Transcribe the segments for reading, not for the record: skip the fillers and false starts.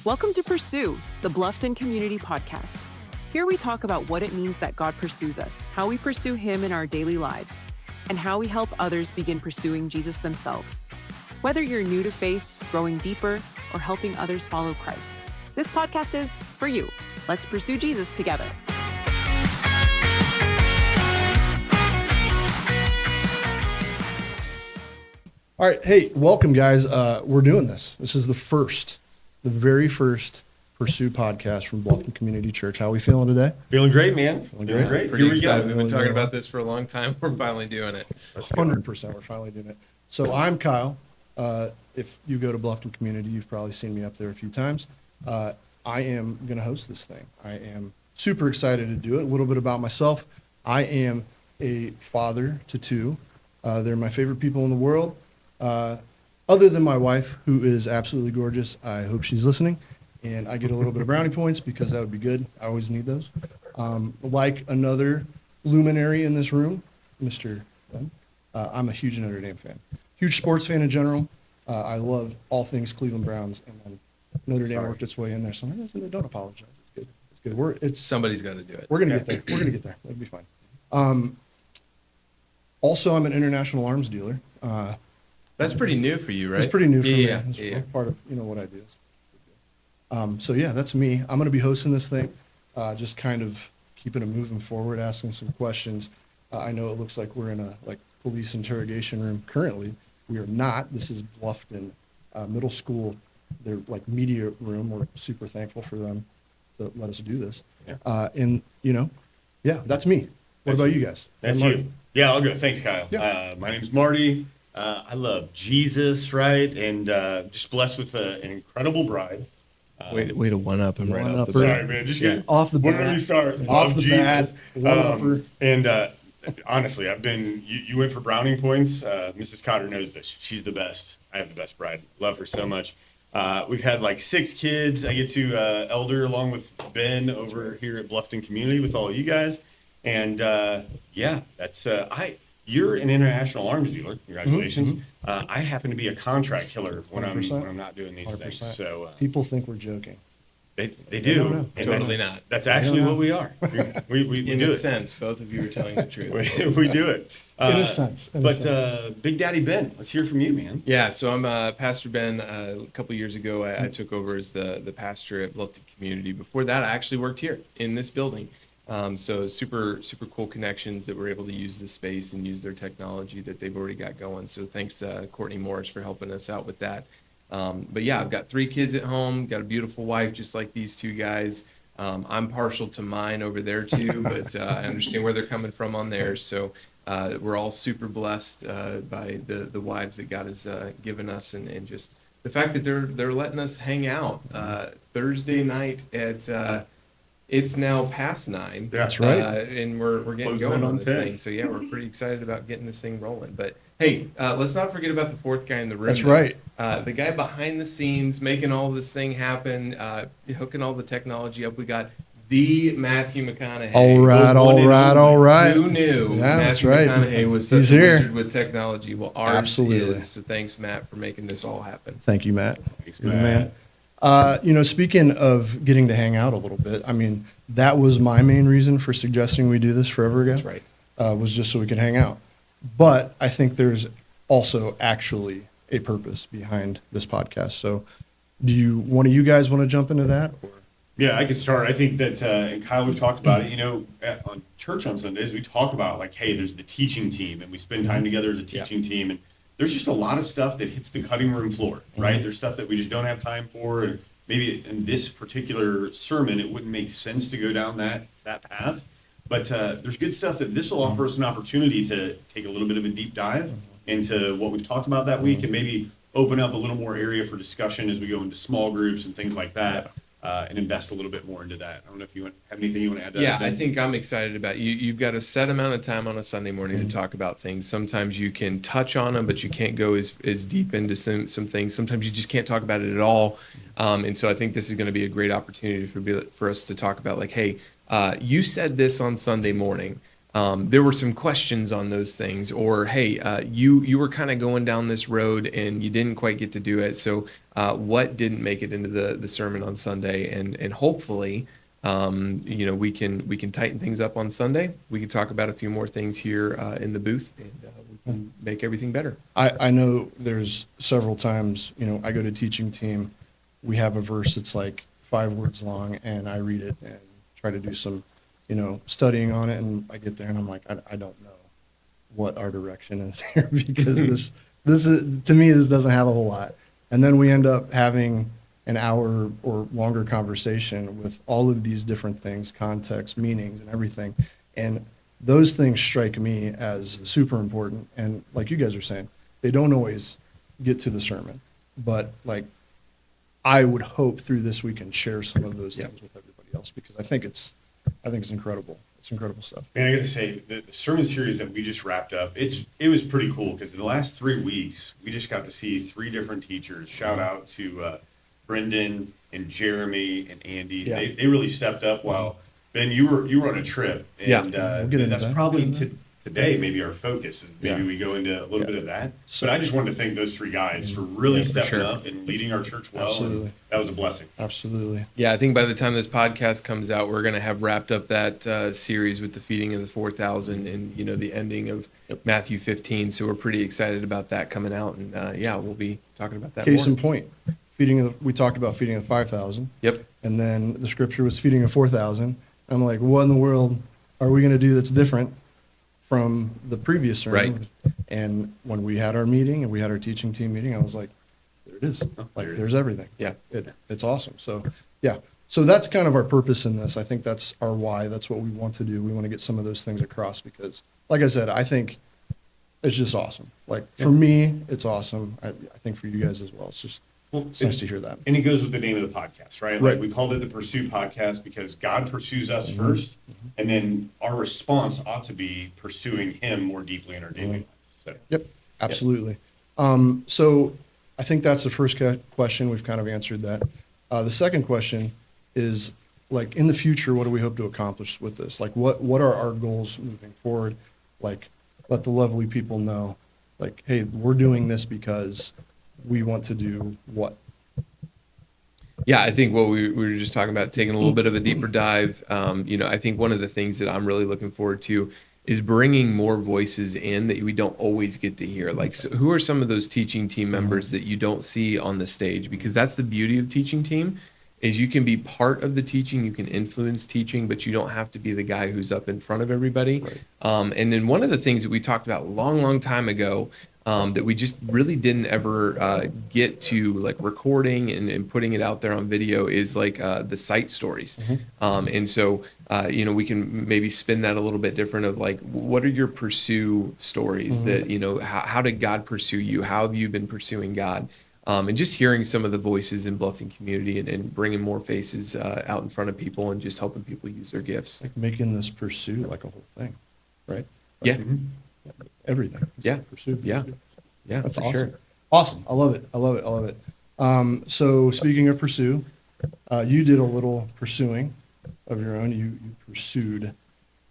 Welcome to Pursue, the Bluffton Community podcast. Here we talk about what it means that God pursues us, how we pursue Him in our daily lives, and how we help others begin pursuing Jesus themselves. Whether you're new to faith, growing deeper, or helping others follow Christ, this podcast is for you. Let's pursue Jesus together. All right. Hey, welcome, guys. We're doing this. This is the very first Pursue podcast from Bluffton Community Church. How are we feeling today? Feeling great, man. Feeling great. Pretty excited. We've been talking about this for a long time. We're finally doing it. 100%. We're finally doing it. So I'm Kyle. If you go to Bluffton Community, you've probably seen me up there a few times. I am going to host this thing. I am super excited to do it. A little bit about myself. I am a father to two. They're my favorite people in the world. Other than my wife, who is absolutely gorgeous. I hope she's listening. And I get a little bit of brownie points because that would be good. I always need those. Like another luminary in this room, Mr. Ben, I'm a huge Notre Dame fan. Huge sports fan in general. I love all things Cleveland Browns. And then Notre Dame worked its way in there. So don't apologize. It's good. Somebody's got to do it. We're going to get there. We're going to get there. It'll be fine. Also, I'm an international arms dealer. That's pretty new for you, right? It's pretty new for me. Yeah. It's part of what I do. So yeah, that's me. I'm going to be hosting this thing, just kind of keeping it moving forward, asking some questions. I know it looks like we're in a police interrogation room currently. We are not. This is Bluffton Middle School. Their media room. We're super thankful for them to let us do this. Yeah. That's me. What about you guys? That's you. Yeah, I'll go. Thanks, Kyle. Yeah. My name's Marty. I love Jesus, right? And just blessed with an incredible bride. Way to one up him right off the bat. Sorry, man. Just get off the bat. Where do we start? Off the Jesus. bat. And honestly, I've been. You went for browning points. Mrs. Cotter knows this. She's the best. I have the best bride. Love her so much. We've had 6 kids. I get to elder along with Ben over here at Bluffton Community with all you guys. And that's You're an international arms dealer. Congratulations. Mm-hmm. I happen to be a contract killer when 100%. I'm not doing these 100%. things. So people think we're joking. they don't do. know. And Totally not. That's actually what we are. We In do a it. sense, both of you are telling the truth. we do it. In a sense. Big Daddy Ben, let's hear from you, man. Yeah, so I'm Pastor Ben. A couple years ago, I took over as the pastor at Bluffton Community. Before that, I actually worked here in this building. So super cool connections that we're able to use this space and use their technology that they've already got going. So thanks Courtney Morris for helping us out with that. But yeah, I've got 3 kids at home, got a beautiful wife just like these 2 guys. I'm partial to mine over there too, but I understand where they're coming from on theirs. So we're all super blessed by the wives that God has given us, and just the fact that they're letting us hang out Thursday night at it's now past 9. That's right. And we're getting Closing going in on on this 10. thing. So yeah, we're pretty excited about getting this thing rolling. But hey, let's not forget about the 4th guy in the room. That's right. The guy behind the scenes, making all this thing happen, hooking all the technology up. We got the Matthew McConaughey. All right. Who knew Yeah, that's Matthew right. McConaughey was such He's a here. wizard with technology? Well, ours Absolutely. is. So thanks, Matt, for making this all happen. Thank you, Matt. Thanks, You're the Matt. man. Speaking of getting to hang out a little bit, that was my main reason for suggesting we do this forever ago. That's right. Was just so we could hang out. But I think there's also actually a purpose behind this podcast. So do one of you guys want to jump into that? Or? Yeah, I could start. I think that, and Kyle, we've talked about it, on church on Sundays, we talk about hey, there's the teaching team, and we spend time together as a teaching team, and there's just a lot of stuff that hits the cutting room floor, right? There's stuff that we just don't have time for, and maybe in this particular sermon, it wouldn't make sense to go down that path, but there's good stuff that this will offer us an opportunity to take a little bit of a deep dive into what we've talked about that week, and maybe open up a little more area for discussion as we go into small groups and things like that. And invest a little bit more into that. I don't know if you have anything you want to add to that. Yeah, I think I'm excited about you. You've got a set amount of time on a Sunday morning to talk about things. Sometimes you can touch on them, but you can't go as deep into some things. Sometimes you just can't talk about it at all. And so I think this is going to be a great opportunity for us to talk about hey, you said this on Sunday morning. there were some questions on those things, or hey, you were kind of going down this road and you didn't quite get to do it. So what didn't make it into the sermon on Sunday, and hopefully we can tighten things up on Sunday. We can talk about a few more things here in the booth, and we can make everything better. I know there's several times, I go to teaching team, we have a verse that's like 5 words long, and I read it and try to do some, studying on it, and I get there and I'm like, I don't know what our direction is here because this is, to me, this doesn't have a whole lot. And then we end up having an hour or longer conversation with all of these different things, context, meanings, and everything. And those things strike me as super important. And like you guys are saying, they don't always get to the sermon, but like I would hope through this we can share some of those things with everybody else, because I think it's incredible. It's incredible stuff. Man, I got to say, the sermon series that we just wrapped up, it was pretty cool, because in the last 3 weeks, we just got to see 3 different teachers. Shout out to Brendan and Jeremy and Andy. Yeah. They really stepped up. While Ben, you were on a trip, and We'll get into that's that. probably today maybe our focus is maybe Yeah. we go into a little bit of that. So- But I just wanted to thank those 3 guys for really for stepping sure. up and leading our church well. Absolutely. And that was a blessing. Absolutely. Yeah, I think by the time this podcast comes out, we're going to have wrapped up that series with the feeding of the 4,000 and the ending of Matthew 15. So we're pretty excited about that coming out, and we'll be talking about that. Case more. in point, we talked about feeding the 5,000. Yep. And then the scripture was feeding the 4,000. I'm like, what in the world are we going to do that's different from the previous sermon? Right. And when we had our meeting and we had our teaching team meeting, I was like, there it is. Like, there's everything. Yeah. It's awesome. So, yeah. So that's kind of our purpose in this. I think that's our why. That's what we want to do. We want to get some of those things across because, like I said, I think it's just awesome. Like, for me, it's awesome. I think for you guys as well. It's nice to hear that. And it goes with the name of the podcast, right? Right. Like we called it the Pursue Podcast because God pursues us first, and then our response ought to be pursuing Him more deeply in our daily lives. So, Yep, absolutely. So I think that's the first question. We've kind of answered that. The second question is, like, in the future, what do we hope to accomplish with this? Like, what are our goals moving forward? Like, let the lovely people know, like, hey, we're doing this because we want to do what? Yeah, I think what we were just talking about, taking a little bit of a deeper dive. I think one of the things that I'm really looking forward to is bringing more voices in that we don't always get to hear. Like, so who are some of those teaching team members that you don't see on the stage? Because that's the beauty of teaching team, is you can be part of the teaching, you can influence teaching, but you don't have to be the guy who's up in front of everybody. Right. And then one of the things that we talked about a long time ago, that we just really didn't ever get to, like, recording and putting it out there on video, is like the site stories. And so, we can maybe spin that a little bit different of, like, what are your pursue stories that, how did God pursue you? How have you been pursuing God? And just hearing some of the voices in Bluffton Community and bringing more faces out in front of people and just helping people use their gifts. Like, making this pursuit like a whole thing, right? Yeah. Everything. Yeah. Pursuit. Yeah. Yeah, That's for awesome. sure. Awesome. I love it. So speaking of pursue, you did a little pursuing of your own. You pursued,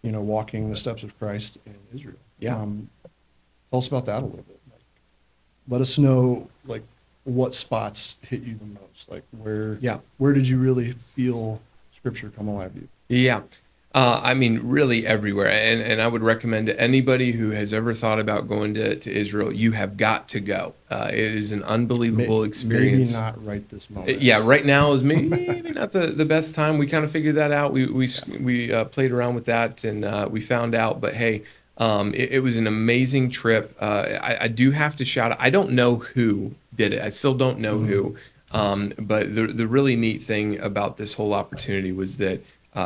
walking the steps of Christ in Israel. Yeah. Tell us about that a little bit. Like, let us know, like, what spots hit you the most. Like, where did you really feel Scripture come alive to you? Yeah. Really everywhere. And I would recommend to anybody who has ever thought about going to Israel, you have got to go. It is an unbelievable experience. Maybe not right this moment. Yeah, right now is maybe not the best time. We kind of figured that out. We played around with that, and we found out. But hey, it was an amazing trip. I do have to shout out. I don't know who did it. I still don't know who. But the really neat thing about this whole opportunity was that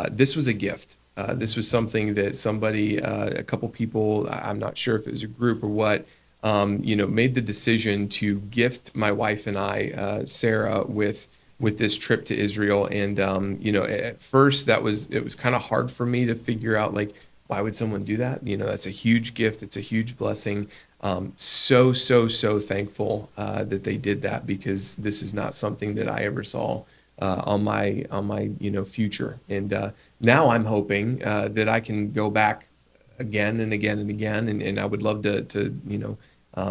this was a gift. This was something that somebody, a couple people, I'm not sure if it was a group or what, made the decision to gift my wife and I, Sarah, with this trip to Israel. And, at first it was kind of hard for me to figure out, like, why would someone do that? That's a huge gift. It's a huge blessing. So thankful that they did that, because this is not something that I ever saw on my future. And now I'm hoping that I can go back again and again and again, and I would love to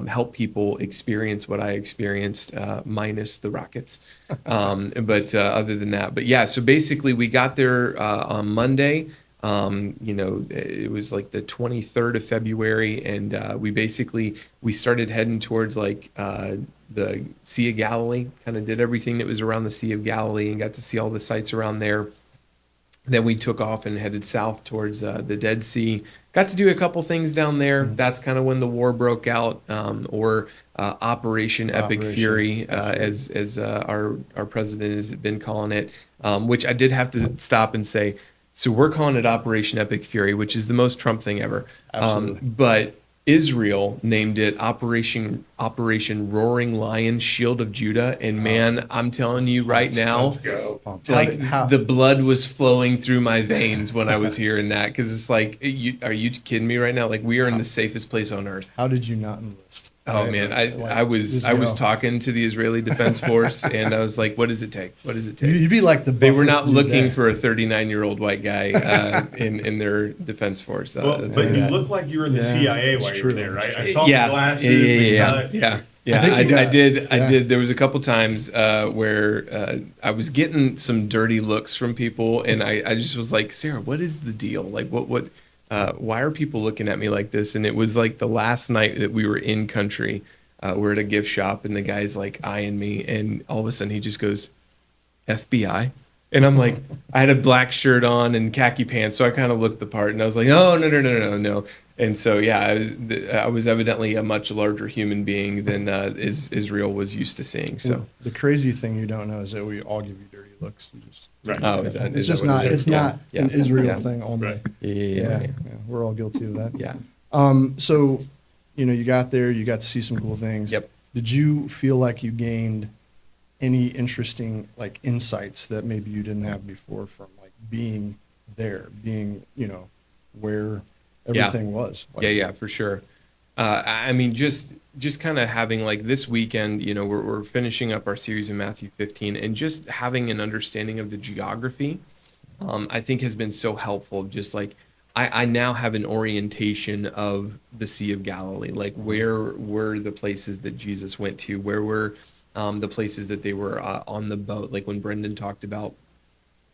help people experience what I experienced, minus the rockets. But other than that, but yeah, so basically we got there on Monday. It was like the 23rd of February, and we started heading towards like the Sea of Galilee, kind of did everything that was around the Sea of Galilee and got to see all the sites around there. Then we took off and headed south towards the Dead Sea. Got to do a couple things down there. That's kind of when the war broke out, or Operation Epic Fury, as our president has been calling it, which I did have to stop and say. So we're calling it Operation Epic Fury, which is the most Trump thing ever. But Israel named it Operation Roaring Lion Shield of Judah, and man, I'm telling you right now, Let's go. like the blood was flowing through my veins when I was hearing that, because it's like, are you kidding me right now? Like, we are in the safest place on earth. How did you not enlist? Oh man, I was talking to the Israeli Defense Force, and I was like, "What does it take? What does it take?" You'd be like They were not looking for a 39-year-old white guy in their defense force. But you look like you were in the CIA while you were there, right? I saw the glasses. Yeah. I did. There was a couple times where I was getting some dirty looks from people, and I just was like, "Sarah, what is the deal? Like, what? Why are people looking at me like this?" And it was like the last night that we were in country. We're at a gift shop, and the guy's like eyeing me, and all of a sudden he just goes, "FBI." And I'm like, I had a black shirt on and khaki pants, so I kind of looked the part, and I was like, "Oh, no." And so, yeah, I was evidently a much larger human being than Israel was used to seeing. So the crazy thing you don't know is that we all give you dirty looks. You just, Right. Oh, it's just not. It's not an Israel thing only. Right. Yeah. We're all guilty of that. Yeah. So, you got there. You got to see some cool things. Yep. Did you feel like you gained any interesting insights that maybe you didn't have before from being there, being where everything was? Yeah, for sure. I mean, just kind of having this weekend, we're finishing up our series in Matthew 15, and just having an understanding of the geography, I think has been so helpful. Just I now have an orientation of the Sea of Galilee, where were the places that Jesus went to, where were the places that they were on the boat, like when Brendan talked about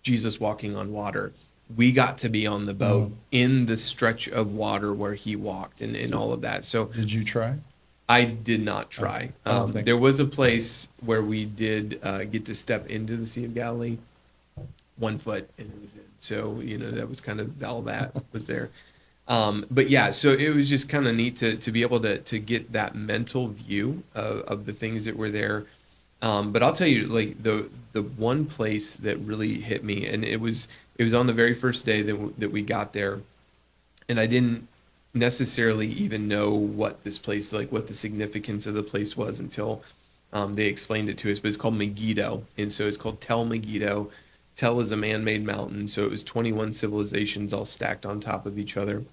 Jesus walking on water. We got to be on the boat in the stretch of water where he walked, and all of that. So did you try? I did not try. There was a place where we did get to step into the Sea of Galilee, 1 foot, and it was in. So, that was kind of all that was there. But yeah, so it was just kind of neat to be able to get that mental view of the things that were there. But I'll tell you, the one place that really hit me, and it was on the very first day that we got there, and I didn't necessarily even know what this place, what the significance of the place was until they explained it to us. But it's called Megiddo, and so it's called Tel Megiddo. Tel is a man-made mountain, so it was 21 civilizations all stacked on top of each other,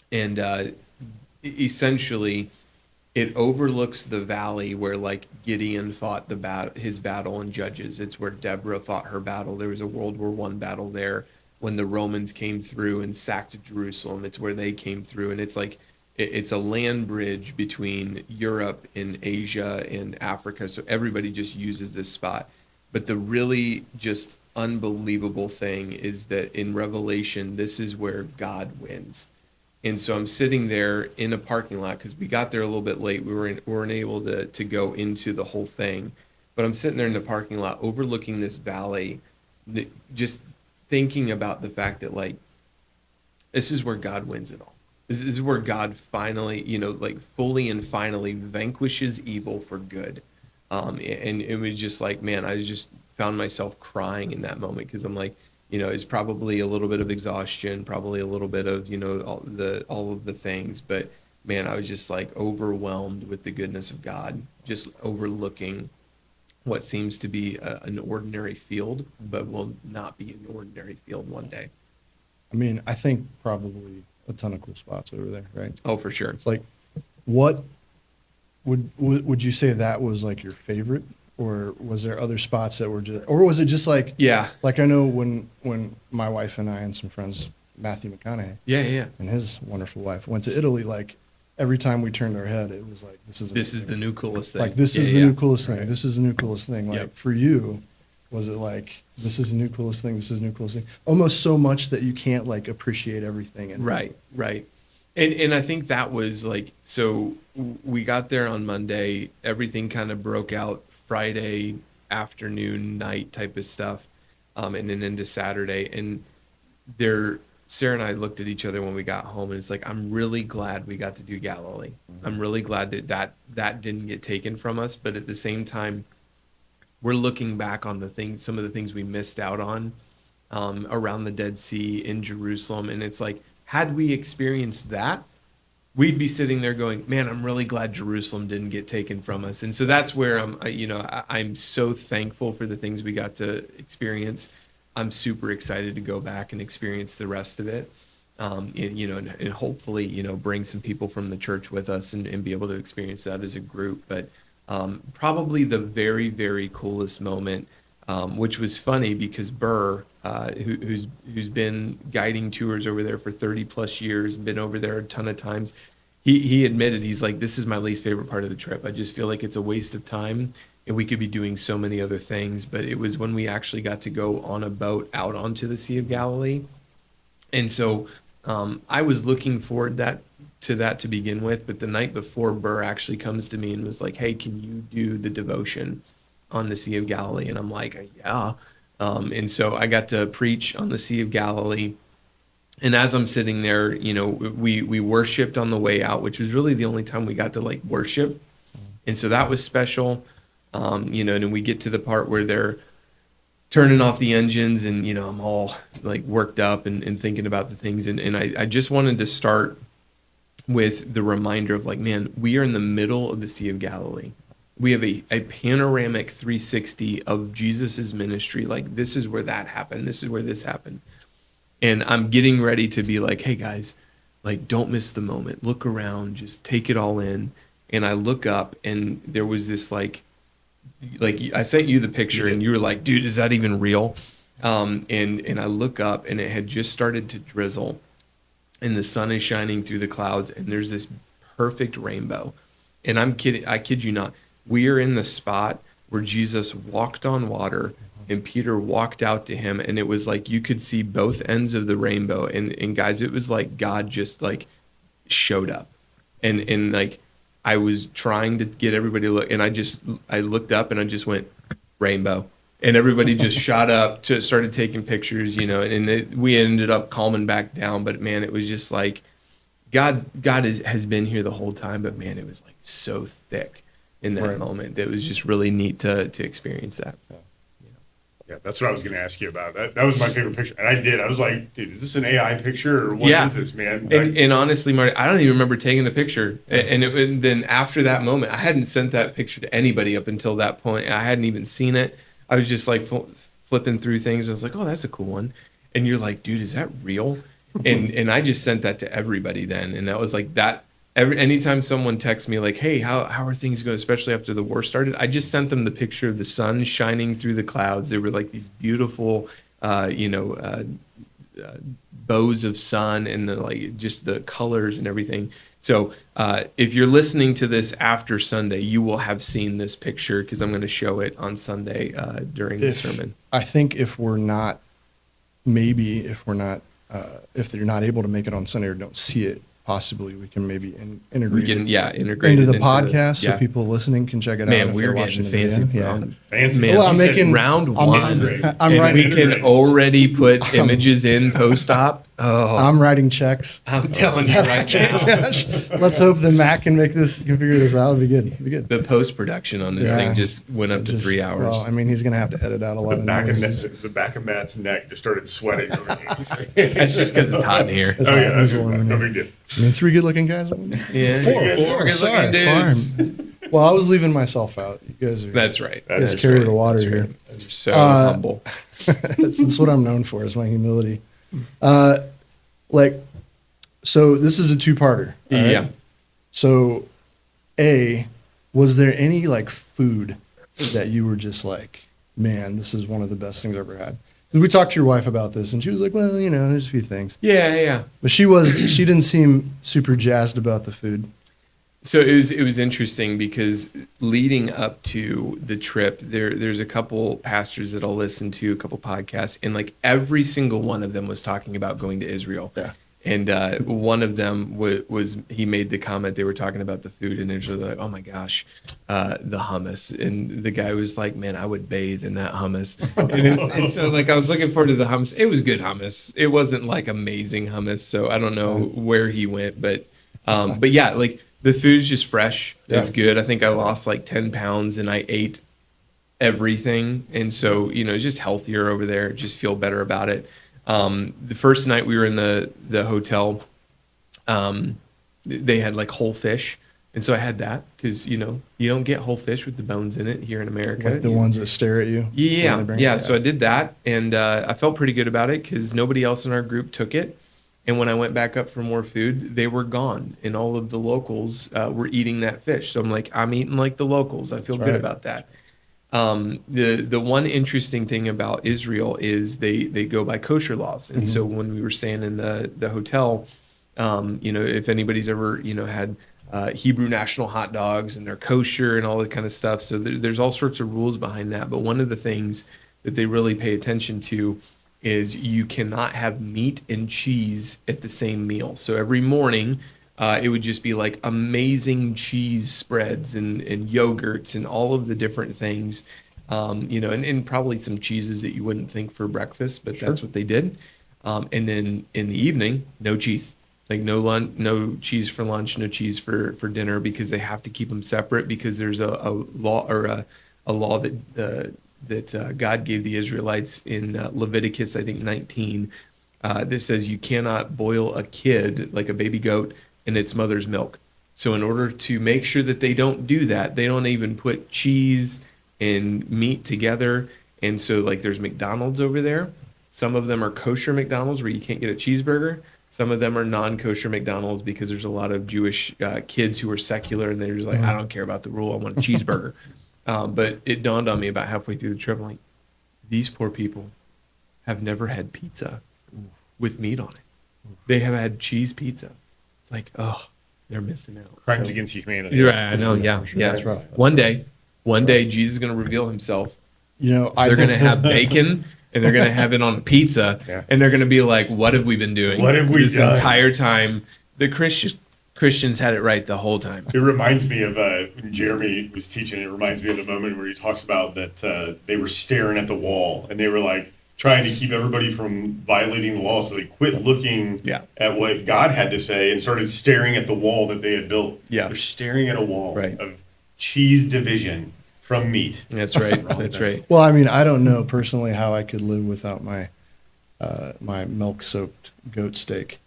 and essentially it overlooks the valley where Gideon fought his battle in Judges. It's where Deborah fought her battle. There was a World War I battle there when the Romans came through and sacked Jerusalem. It's where they came through, and it's a land bridge between Europe and Asia and Africa. So everybody just uses this spot. But the really just unbelievable thing is that in Revelation, this is where God wins. And so I'm sitting there in a parking lot because we got there a little bit late. We weren't able to go into the whole thing. But I'm sitting there in the parking lot overlooking this valley, just thinking about the fact that this is where God wins it all. This is where God finally, fully and finally vanquishes evil for good. And it was just man, I just found myself crying in that moment because I'm it's probably a little bit of exhaustion, probably a little bit of, all of the things. But man, I was just overwhelmed with the goodness of God, just overlooking what seems to be an ordinary field, but will not be an ordinary field one day. I mean, I think probably a ton of cool spots over there, right? Oh, for sure. It's what would you say that was your favorite? Or was there other spots that were just, or was it just yeah, I know when my wife and I and some friends Matthew McConaughey Yeah. and his wonderful wife went to Italy. Like every time we turned our head, it was like, this is the new coolest thing. like, this Yeah, is the yeah. new coolest thing. Right. This is the new coolest thing. Like Yep. for you, was it like, this is the new coolest thing? This is the new coolest thing. Almost so much that you can't like appreciate everything. And Right. And I think that was like, so we got there on Monday, everything kind of broke out Friday afternoon, night type of stuff, and then into Saturday. And Sarah and I looked at each other when we got home, and it's like, I'm really glad we got to do Galilee. I'm really glad that didn't get taken from us. But at the same time, we're looking back on some of the things we missed out on around the Dead Sea in Jerusalem. And it's like, had we experienced that, we'd be sitting there going, man, I'm really glad Jerusalem didn't get taken from us. And so that's where I'm so thankful for the things we got to experience. I'm super excited to go back and experience the rest of it. And hopefully, bring some people from the church with us and be able to experience that as a group. But probably the very, very coolest moment, which was funny because Burr, who's been guiding tours over there for 30 plus years, been over there a ton of times, he admitted, he's like, this is my least favorite part of the trip. I just feel like it's a waste of time and we could be doing so many other things. But it was when we actually got to go on a boat out onto the Sea of Galilee. And so I was looking forward to that to begin with. But the night before, Burr actually comes to me and was like, hey, can you do the devotion on the Sea of Galilee? And I'm like, yeah. And so I got to preach on the Sea of Galilee. And as I'm sitting there, we worshiped on the way out, which was really the only time we got to like worship. And so that was special. And we get to the part where they're turning off the engines and, I'm all like worked up and thinking about the things. And I just wanted to start with the reminder of like, man, we are in the middle of the Sea of Galilee. We have a panoramic 360 of Jesus's ministry. Like, this is where that happened. This is where this happened. And I'm getting ready to be like, hey guys, like, don't miss the moment. Look around, just take it all in. And I look up and there was this like I sent you the picture and you were like, dude, is that even real? And I look up and it had just started to drizzle and the sun is shining through the clouds and there's this perfect rainbow. And I kid you not. We are in the spot where Jesus walked on water and Peter walked out to him. And it was like, you could see both ends of the rainbow. And guys, it was like God just like showed up. And like, I was trying to get everybody to look. And I looked up and I just went, rainbow. And everybody just shot up started taking pictures, we ended up calming back down. But man, it was just like, God has been here the whole time. But man, it was like so thick in that moment. It was just really neat to experience that. Yeah, that's what I was going to ask you about. That was my favorite picture. And I did. I was like, dude, is this an AI picture or what is this, man? And honestly, Marty, I don't even remember taking the picture. And then after that moment, I hadn't sent that picture to anybody up until that point. I hadn't even seen it. I was just like flipping through things. I was like, oh, that's a cool one. And you're like, dude, is that real? And I just sent that to everybody then. And that was like that. Anytime someone texts me like, hey, how are things going, especially after the war started, I just sent them the picture of the sun shining through the clouds. They were like these beautiful, bows of sun and just the colors and everything. So if you're listening to this after Sunday, you will have seen this picture because I'm going to show it on Sunday during the sermon. I think if you're not able to make it on Sunday or don't see it, possibly we can maybe integrate it into the podcast so people listening can check it out. Man, we're getting fancy. Fancy. Man, well, I'm making round one. We can already put images in post-op. Oh, I'm writing checks. I'm telling you right now. Let's hope that Matt can figure this out. It'll be good. It'll be good. The post-production on this thing just went up to 3 hours. Well, I mean, he's going to have to edit out a lot of noises. The back of Matt's neck just started sweating. That's just because it's hot in here. That's warm. No big deal. I mean, 3 good-looking guys. Yeah, four good-looking dudes. Well, I was leaving myself out. You guys are. That's right. You guys carry the water here. You're so humble. That's what I'm known for, is my humility. So this is a 2-parter. Yeah. Right? So, was there any food that you were just like, man, this is one of the best things I've ever had? We talked to your wife about this, and she was like, well, there's a few things. Yeah. But she didn't seem super jazzed about the food. So it was interesting because leading up to the trip, there's a couple pastors that I'll listen to, a couple podcasts, and like every single one of them was talking about going to Israel. Yeah. And one of them was he made the comment, they were talking about the food, and they're like, oh my gosh, the hummus. And the guy was like, man, I would bathe in that hummus. And so like I was looking forward to the hummus. It was good hummus. It wasn't like amazing hummus. So I don't know where he went, but yeah, like the food's just fresh. It's good. I think I lost like 10 pounds and I ate everything. And so, it's just healthier over there. Just feel better about it. The first night we were in the hotel, they had like whole fish. And so I had that because, you don't get whole fish with the bones in it here in America. Like the ones that stare at you? Yeah. So I did that, and I felt pretty good about it because nobody else in our group took it. And when I went back up for more food, they were gone, and all of the locals were eating that fish. So I'm like, I'm eating like the locals. I feel good about that. The one interesting thing about Israel is they go by kosher laws. And so when we were staying in the hotel, if anybody's ever, had Hebrew national hot dogs and they're kosher and all that kind of stuff. So there's all sorts of rules behind that. But one of the things that they really pay attention to is you cannot have meat and cheese at the same meal. So every morning, it would just be like amazing cheese spreads and yogurts and all of the different things, and probably some cheeses that you wouldn't think for breakfast, but that's what they did. And then in the evening, no cheese, like no cheese for lunch, no cheese for dinner, because they have to keep them separate because there's a law or a law that God gave the Israelites in Leviticus, I think 19, that says you cannot boil a kid, like a baby goat, in its mother's milk. So in order to make sure that they don't do that, they don't even put cheese and meat together. And so like there's McDonald's over there. Some of them are kosher McDonald's where you can't get a cheeseburger. Some of them are non-kosher McDonald's because there's a lot of Jewish kids who are secular and they're just like, I don't care about the rule, I want a cheeseburger. But it dawned on me about halfway through the trip, I'm like, these poor people have never had pizza with meat on it. They have had cheese pizza. It's like, oh, they're missing out. Crimes against humanity. Right, I know, yeah. That's right. One day, Jesus is going to reveal himself. They're going to have bacon, and they're going to have it on a pizza, and they're going to be like, what have we been doing? What have we this done? Entire time? The Christians had it right the whole time. It reminds me of when Jeremy was teaching. It reminds me of the moment where he talks about that they were staring at the wall and they were like trying to keep everybody from violating the law. So they quit looking at what God had to say and started staring at the wall that they had built. Yeah, they're staring at a wall right. of cheese division from meat. That's right. That's right. Well, I mean, I don't know personally how I could live without my my milk-soaked goat steak.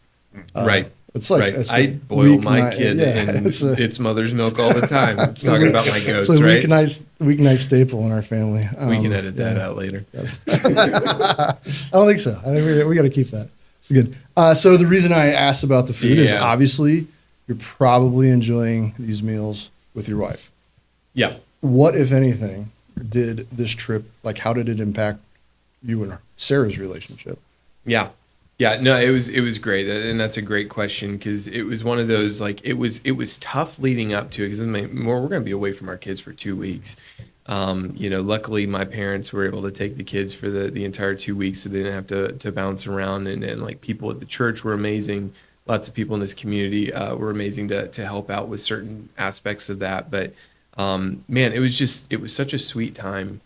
Right. It's like right. I boil my kid in its mother's milk all the time. It's talking about my goats, it's a right? Weeknight staple in our family. We can edit that out later. I don't think so. I think we got to keep that. It's good. So the reason I asked about the food is obviously you're probably enjoying these meals with your wife. Yeah. What, if anything, did this trip, like how did it impact you and Sarah's relationship? Yeah. Yeah, no, it was great, and that's a great question because it was one of those like it was tough leading up to it because we're going to be away from our kids for 2 weeks. Luckily my parents were able to take the kids for the entire 2 weeks, so they didn't have to bounce around, and like people at the church were amazing. Lots of people in this community were amazing to help out with certain aspects of that. But man, it was such a sweet time.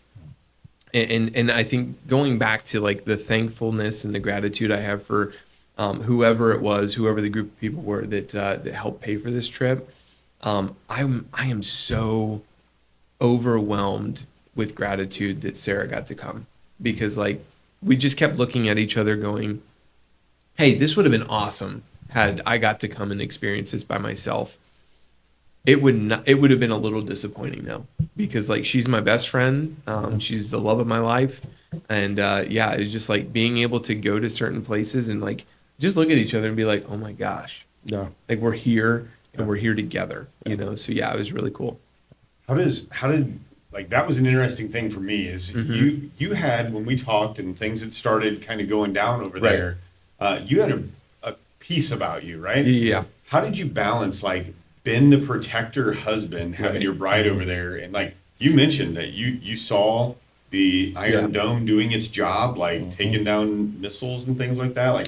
And I think going back to like the thankfulness and the gratitude I have for whoever the group of people were that helped pay for this trip, I am so overwhelmed with gratitude that Sarah got to come, because like we just kept looking at each other going, hey, this would have been awesome had I got to come and experience this by myself. It would have been a little disappointing though, because like she's my best friend, she's the love of my life, and it's just like being able to go to certain places and like just look at each other and be like, oh my gosh, like we're here and we're here together, So yeah, it was really cool. How did like that was an interesting thing for me is you had, when we talked and things had started kind of going down over there, you had a piece about you, right? Yeah. How did you balance like being the protector husband, having your bride over there, and like you mentioned that you saw the Iron Dome doing its job, like taking down missiles and things like that. Like,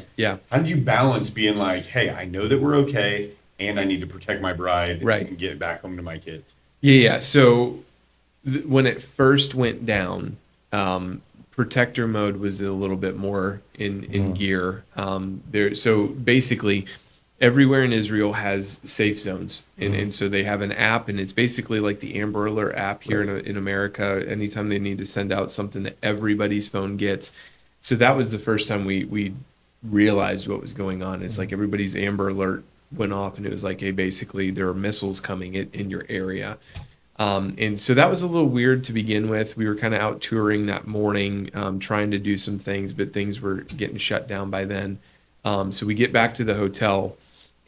how did you balance being like, hey, I know that we're okay, and I need to protect my bride and get back home to my kids? Yeah. So when it first went down, protector mode was a little bit more in gear. So basically, everywhere in Israel has safe zones, and so they have an app, and it's basically like the Amber Alert app here in America. Anytime they need to send out something that everybody's phone gets, so that was the first time we realized what was going on. It's like everybody's Amber Alert went off, and it was like, hey, basically there are missiles coming in your area. And so that was a little weird to begin with. We were kind of out touring that morning, trying to do some things, but things were getting shut down by then. So we get back to the hotel,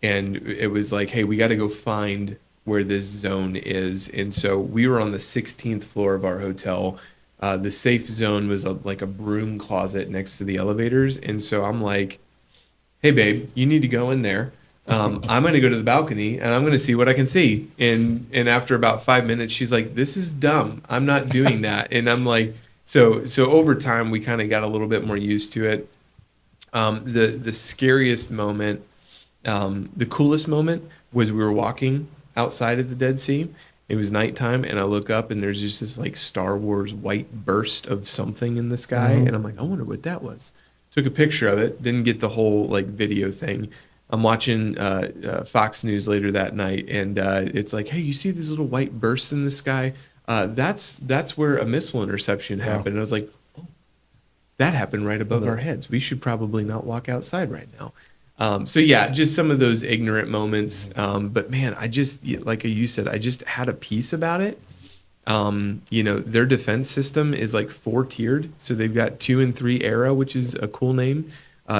and it was like, hey, we got to go find where this zone is. And so we were on the 16th floor of our hotel. The safe zone was like a broom closet next to the elevators. And so I'm like, hey, babe, you need to go in there. I'm going to go to the balcony, and I'm going to see what I can see. And after about 5 minutes, she's like, this is dumb. I'm not doing that. And I'm like, so over time, we kind of got a little bit more used to it. The scariest moment, the coolest moment was we were walking outside of the Dead Sea. It was nighttime, and I look up, and there's just this like Star Wars white burst of something in the sky. And I'm like, I wonder what that was. Took a picture of it, didn't get the whole like video thing. I'm watching Fox News later that night, and it's like, hey, you see these little white bursts in the sky? That's where a missile interception happened. And I was like, oh, that happened right above our heads. We should probably not walk outside right now. So yeah, just some of those ignorant moments. But man, I just, like you said, I just had a piece about it. Their defense system is like 4-tiered. So they've got 2 and 3 Arrow, which is a cool name.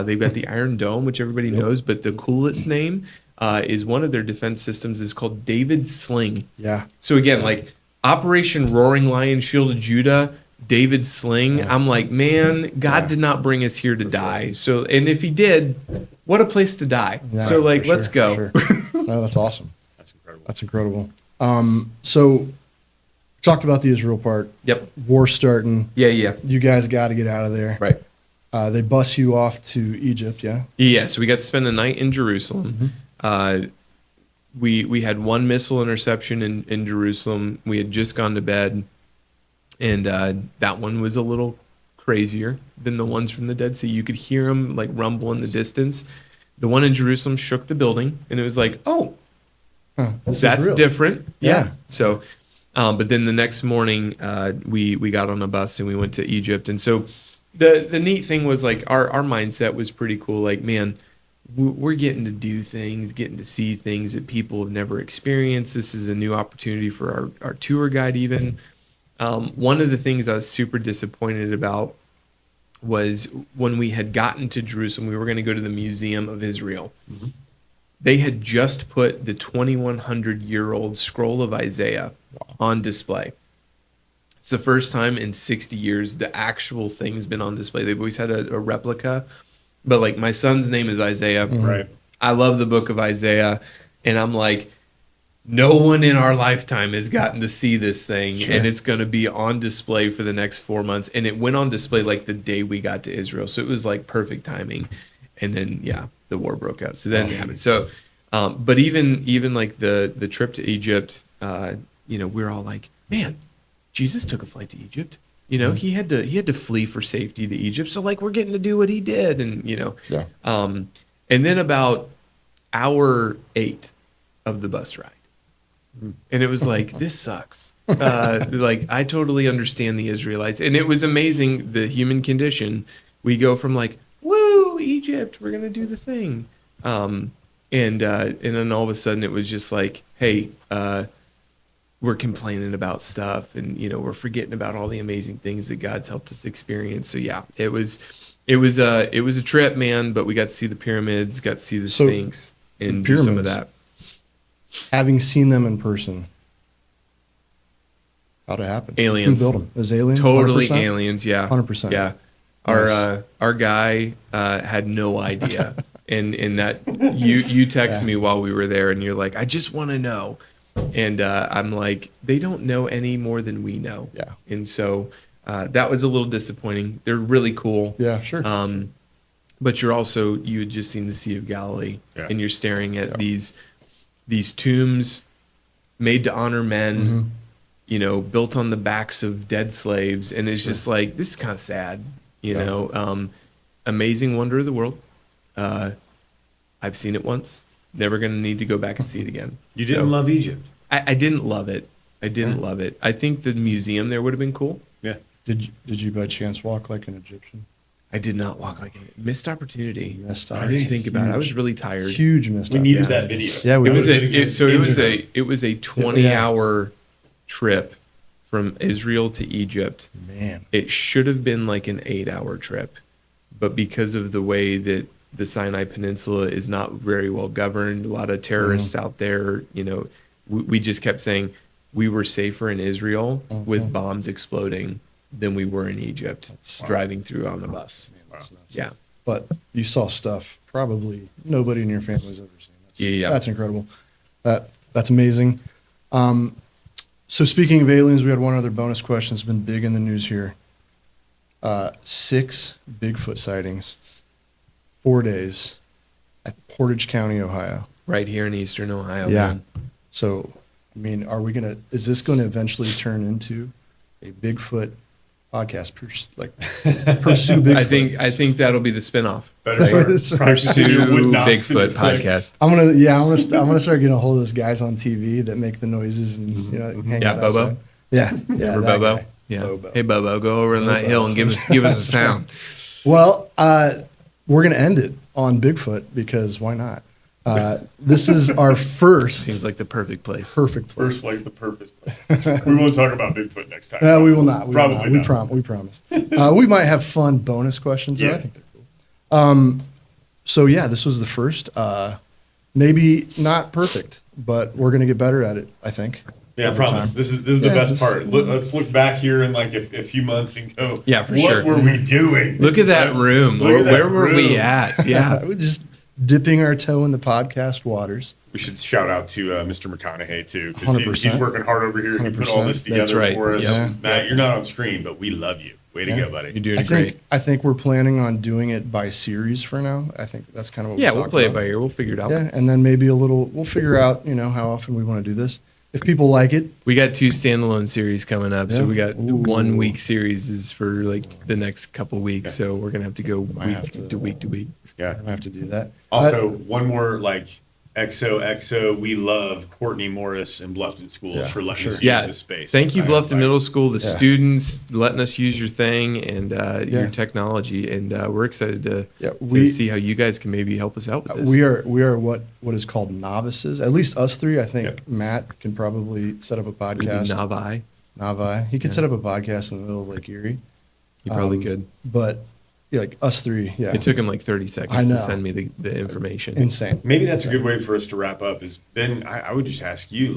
They've got the Iron Dome, which everybody knows, but the coolest name is one of their defense systems is called David's Sling. Yeah. So again, like Operation Roaring Lion Shield of Judah, David's Sling. I'm like, man, God did not bring us here to die. So, and if he did, what a place to die. Yeah, so like, let's go. Sure. No, that's awesome. That's incredible. That's incredible. So talked about the Israel part. Yep. War starting. Yeah. You guys got to get out of there. Right. They bus you off to Egypt, yeah? Yeah, so we got to spend the night in Jerusalem. We had one missile interception in Jerusalem. We had just gone to bed, and that one was a little crazier than the ones from the Dead Sea. You could hear them like rumble in the distance. The one in Jerusalem shook the building, and it was like, oh, that's different. Yeah. So, but then the next morning, we got on a bus and we went to Egypt, and so the neat thing was like our mindset was pretty cool. Like, man, we're getting to do things, getting to see things that people have never experienced. This is a new opportunity for our tour guide even. One of the things I was super disappointed about was when we had gotten to Jerusalem, we were going to go to the Museum of Israel. They had just put the 2,100-year-old scroll of Isaiah on display. It's the first time in 60 years the actual thing's been on display. They've always had a replica, but like my son's name is Isaiah. Right. I love the book of Isaiah, and I'm like, no one in our lifetime has gotten to see this thing, and it's going to be on display for the next 4 months. And it went on display like the day we got to Israel, so it was like perfect timing. And then the war broke out. So then it happened. So, but even like the trip to Egypt, we're all like, man, Jesus took a flight to Egypt. He had to flee for safety to Egypt. So like we're getting to do what he did, and and then about hour 8 of the bus ride, and it was like, this sucks. Like I totally understand the Israelites, and it was amazing the human condition. We go from like, woo, Egypt, we're gonna do the thing, and then all of a sudden it was just like, hey, we're complaining about stuff, and we're forgetting about all the amazing things that God's helped us experience. So yeah, it was a trip, man. But we got to see the pyramids, got to see the Sphinx, and do some of that. Having seen them in person, How'd it happen? Aliens. Who built them? It was aliens? Totally 100%? aliens, yeah. 100%. Yeah. Nice. Our guy had no idea. and that you texted me while we were there and you're like, I just want to know. And I'm like, they don't know any more than we know. Yeah. And so that was a little disappointing. They're really cool. Yeah, sure. But you had just seen the Sea of Galilee, Yeah. and you're staring at these tombs made to honor men, built on the backs of dead slaves, and it's just like, this is kind of sad, you know. Amazing wonder of the world. I've seen it once. Never going to need to go back and see it again. You didn't love Egypt. I didn't love it. I didn't love it. I think the museum there would have been cool. Yeah. Did you by chance walk like an Egyptian? I did not walk like a missed opportunity. Missed I didn't think about it. I was really tired. Huge missed We out. needed that video. Yeah, we It was did. it was a 20-hour trip from Israel to Egypt. Man. It should have been like an 8-hour trip, but because of the way that the Sinai Peninsula is not very well governed, a lot of terrorists out there, we just kept saying we were safer in Israel with bombs exploding than we were in Egypt driving through on the bus. Man, that's nuts. Yeah. But you saw stuff probably nobody in your family's ever seen. That's incredible. That's amazing. So speaking of aliens, we had one other bonus question that's been big in the news here. 6 Bigfoot sightings, 4 days at Portage County, Ohio. Right here in Eastern Ohio. Yeah. Man. So, I mean, is this going to eventually turn into a Bigfoot podcast? Pursue Bigfoot. I think that'll be the spinoff. Better start practicing your wood knocks Bigfoot and clicks. podcast. I'm gonna start getting a hold of those guys on TV that make the noises and hang out Bobo. outside. Yeah, Remember that Bobo? guy. Yeah. Bobo. Hey Bobo, go over on that hill and give us a sound. Well, we're gonna end it on Bigfoot because why not? This is our first. Seems like the perfect place. Perfect place. First place, the purpose place. We won't talk about Bigfoot next time. No, we will not. Probably not. We promise. We might have fun bonus questions. Yeah. I think they're cool. So yeah, this was the first. Maybe not perfect, but we're gonna get better at it, I think. Yeah, I over promise. time. This is the best part. Let's look back here in like a few months and go, Yeah, for what sure. were we doing? Look at that room. Look at that Where were we room. at? Yeah. We're just dipping our toe in the podcast waters. We should shout out to Mr. McConaughey too, because he's 100%. working hard over here. He put all 100%. this together That's right. for us. Yeah. Matt, you're not on screen, but we love you. Way to go, buddy. You're doing I great. think we're planning on doing it by series for now. I think that's kind of what Yeah, we're we'll play it about. by ear. We'll figure it out. Yeah, and then maybe we'll figure out, how often we want to do this. If people like it, We got 2 standalone series coming up. So Yeah. we got Ooh. 1 week series is for like the next couple weeks. So we're going to have to go Might week have to- to week to week. Yeah. I have to do that. Also, one more XOXO. We love Courtney Morris and Bluffton Schools Yeah, for letting for us sure. use this space. Thank you, Bluffton Middle School, the Yeah. students letting us use your thing and Yeah. your technology. And we're excited to we- see how you guys can maybe help us out with this. We are what is called novices. At least us three. I think Yep. Matt can probably set up a Maybe podcast. Navi. Navi. He could set up a podcast in the middle of Lake Erie. You probably Um, could. But like us three, yeah. It took him like 30 I seconds know. to send me the information. Insane. Maybe that's a good way for us to wrap up. Is Ben? I would just ask you,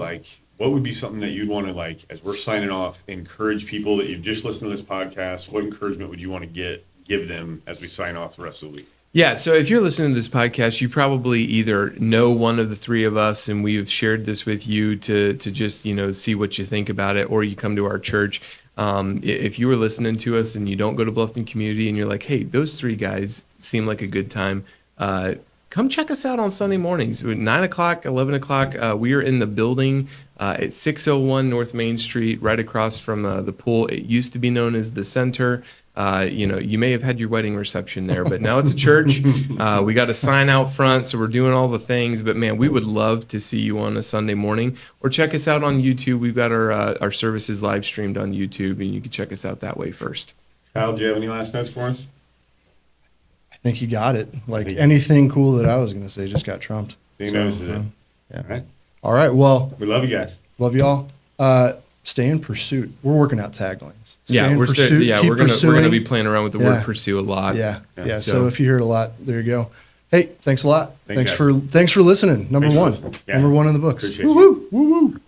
what would be something that you'd want to as we're signing off, encourage people that you've just listened to this podcast? What encouragement would you want to give them as we sign off the rest of the week? Yeah, so if you're listening to this podcast, you probably either know one of the three of us and we've shared this with you to just, see what you think about it, or you come to our church. If you were listening to us and you don't go to Bluffton Community and you're like, hey, those 3 guys seem like a good time, come check us out on Sunday mornings. 9 o'clock, 11 o'clock, we are in the building at 601 North Main Street, right across from the pool. It used to be known as the Center. You may have had your wedding reception there, but now it's a church. We got a sign out front, so we're doing all the things. But man, we would love to see you on a Sunday morning, or check us out on YouTube. We've got our services live streamed on YouTube, and you can check us out that way first. Kyle, do you have any last notes for us? I think he got it. Anything cool that I was going to say just got trumped. He knows it. Yeah. All right. All right. Well, We love you guys. love y'all. Stay in pursuit. We're working out taglines. Stay in we're pursuit. Keep we're gonna pursuing. be playing around with the Yeah. word pursue a lot. Yeah. Yeah. So if you heard a lot, there you go. Hey, thanks a lot. Thanks, guys. Thanks for listening. Number Thanks for one. listening. Yeah. Number one in the books. Appreciate you. Woo woo. Woo woo.